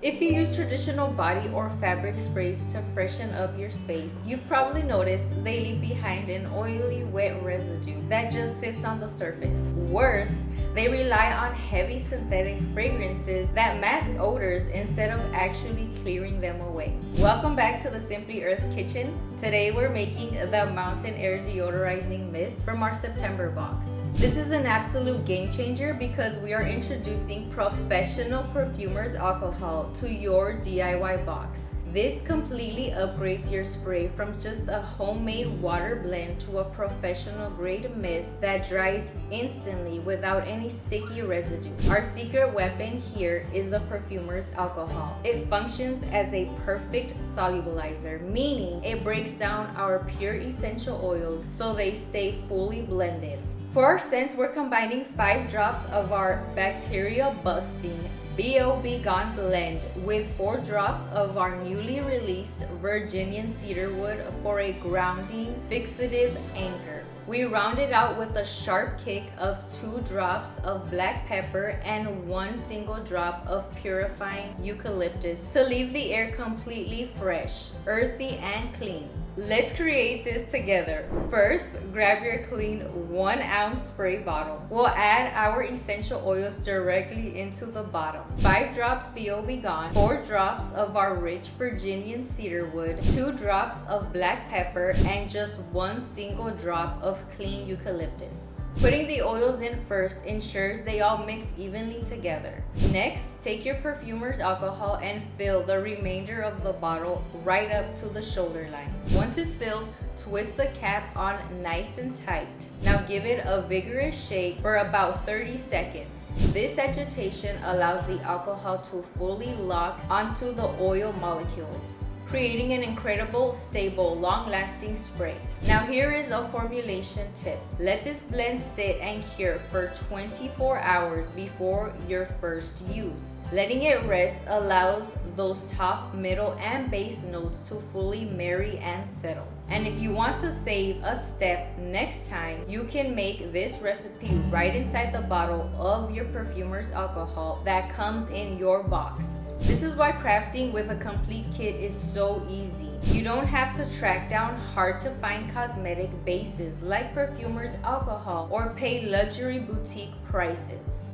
If you use traditional body or fabric sprays to freshen up your space, you've probably noticed they leave behind an oily, wet residue that just sits on the surface. Worse, they rely on heavy synthetic fragrances that mask odors instead of actually clearing them away. Welcome back to the Simply Earth Kitchen. Today we're making the Mountain Air Deodorizing Mist from our September box. This is an absolute game changer because we are introducing professional perfumer's alcohol to your DIY box. This completely upgrades your spray from just a homemade water blend to a professional grade mist that dries instantly without any sticky residue. Our secret weapon here is the perfumer's alcohol. It functions as a perfect solubilizer, meaning it breaks down our pure essential oils so they stay fully blended. For our scents, we're combining 5 drops of our bacteria-busting B.O.B. Gone blend with 4 drops of our newly released Virginian cedarwood for a grounding, fixative anchor. We round it out with a sharp kick of 2 drops of black pepper and 1 single drop of purifying eucalyptus to leave the air completely fresh, earthy, and clean. Let's create this together. First, grab your clean 1 ounce spray bottle. We'll add our essential oils directly into the bottom. 5 drops B.O.B. Gone, 4 drops of our rich Virginian cedarwood, 2 drops of black pepper, and just 1 single drop of clean eucalyptus. Putting the oils in first ensures they all mix evenly together. Next, take your perfumer's alcohol and fill the remainder of the bottle right up to the shoulder line. Once it's filled, twist the cap on nice and tight. Now give it a vigorous shake for about 30 seconds. This agitation allows the alcohol to fully lock onto the oil molecules, creating an incredible, stable, long-lasting spray. Now here is a formulation tip. Let this blend sit and cure for 24 hours before your first use. Letting it rest allows those top, middle, and base notes to fully marry and settle. And if you want to save a step next time, you can make this recipe right inside the bottle of your perfumer's alcohol that comes in your box. This is why crafting with a complete kit is so easy. You don't have to track down hard-to-find cosmetic bases like perfumer's alcohol or pay luxury boutique prices.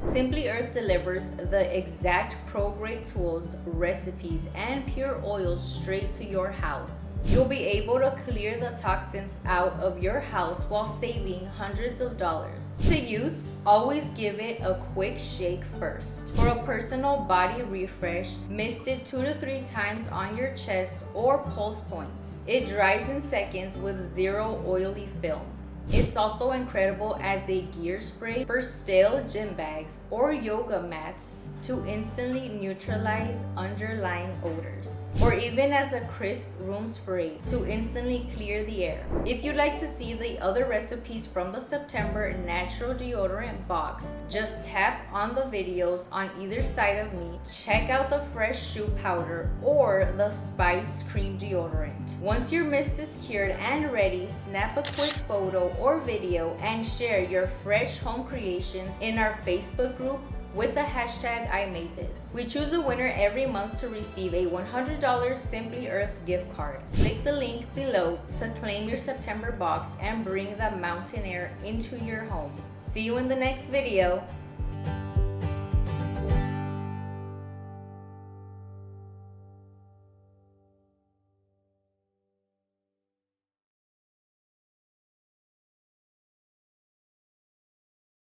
Simply Earth delivers the exact pro-grade tools, recipes, and pure oils straight to your house. You'll be able to clear the toxins out of your house while saving hundreds of dollars. To use, always give it a quick shake first. For a personal body refresh, mist it 2 to 3 times on your chest or pulse points. It dries in seconds with 0 oily film. It's also incredible as a gear spray for stale gym bags or yoga mats to instantly neutralize underlying odors, or even as a crisp room spray to instantly clear the air. If you'd like to see the other recipes from the September natural deodorant box, just tap on the videos on either side of me. Check out the fresh shoe powder or the spiced cream deodorant. Once your mist is cured and ready, snap a quick photo or video and share your fresh home creations in our Facebook group with the hashtag #IMadeThis. We choose a winner every month to receive a $100 Simply Earth gift card. Click the link below to claim your September box and bring the mountain air into your home. See you in the next video.